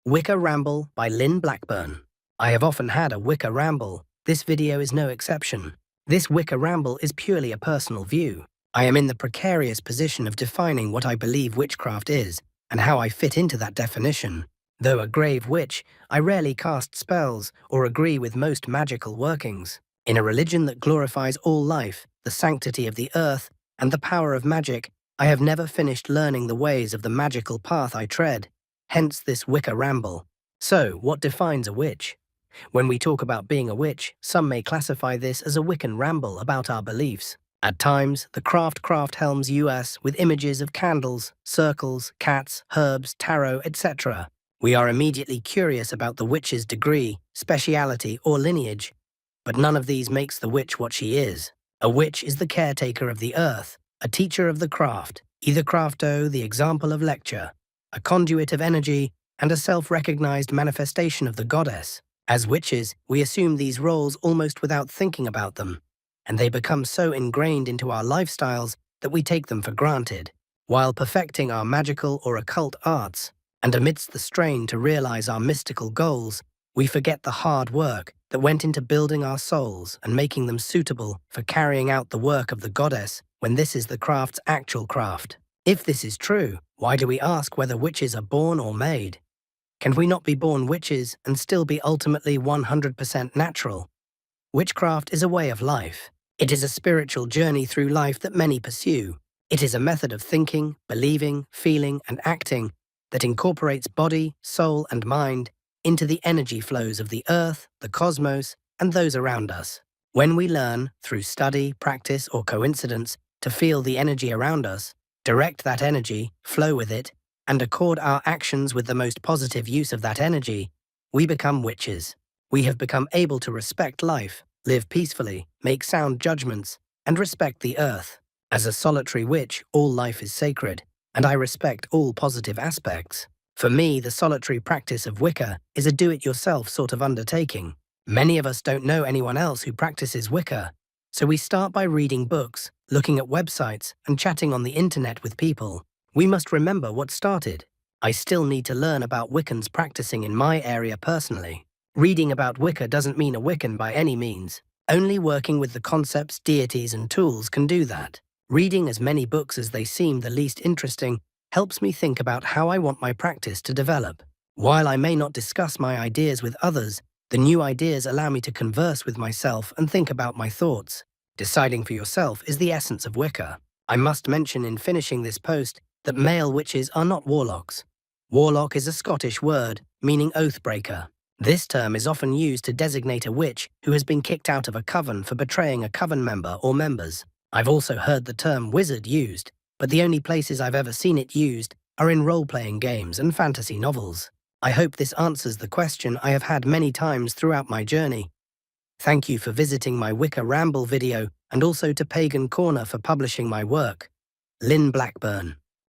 Wicca Ramble by Llyn Blackburn. I have often had a Wicca Ramble. This video is no exception. This Wicca Ramble is purely a personal view. I am in the precarious position of defining what I believe witchcraft is and how I fit into that definition. Though a grave witch, I rarely cast spells or agree with most magical workings. In a religion that glorifies all life, the sanctity of the earth, and the power of magic, I have never finished learning the ways of the magical path I tread. Hence this Wicca Ramble. So, what defines a witch? When we talk about being a witch, some may classify this as a Wiccan ramble about our beliefs. At times, the craft helms us with images of candles, circles, cats, herbs, tarot, etc. We are immediately curious about the witch's degree, speciality, or lineage. But none of these makes the witch what she is. A witch is the caretaker of the earth, a teacher of the craft, either crafto, the example of lecture, a conduit of energy, and a self-recognized manifestation of the goddess. As witches, we assume these roles almost without thinking about them, and they become so ingrained into our lifestyles that we take them for granted. While perfecting our magical or occult arts, and amidst the strain to realize our mystical goals, we forget the hard work that went into building our souls and making them suitable for carrying out the work of the goddess when this is the craft's actual craft. If this is true, why do we ask whether witches are born or made? Can we not be born witches and still be ultimately 100% natural? Witchcraft is a way of life. It is a spiritual journey through life that many pursue. It is a method of thinking, believing, feeling, and acting that incorporates body, soul, and mind into the energy flows of the earth, the cosmos, and those around us. When we learn, through study, practice, or coincidence, to feel the energy around us, direct that energy, flow with it, and accord our actions with the most positive use of that energy, we become witches. We have become able to respect life, live peacefully, make sound judgments, and respect the earth. As a solitary witch, all life is sacred, and I respect all positive aspects. For me, the solitary practice of Wicca is a do-it-yourself sort of undertaking. Many of us don't know anyone else who practices Wicca, so we start by reading books, looking at websites, and chatting on the internet with people. We must remember what started. I still need to learn about Wiccans practicing in my area personally. Reading about Wicca doesn't mean a Wiccan by any means. Only working with the concepts, deities, and tools can do that. Reading as many books as they seem the least interesting helps me think about how I want my practice to develop. While I may not discuss my ideas with others, the new ideas allow me to converse with myself and think about my thoughts. Deciding for yourself is the essence of Wicca. I must mention in finishing this post that male witches are not warlocks. Warlock is a Scottish word, meaning oath-breaker. This term is often used to designate a witch who has been kicked out of a coven for betraying a coven member or members. I've also heard the term wizard used, but the only places I've ever seen it used are in role-playing games and fantasy novels. I hope this answers the question I have had many times throughout my journey. Thank you for visiting my Wicca Ramble video and also to Pagan Corner for publishing my work. Llyn Blackburn.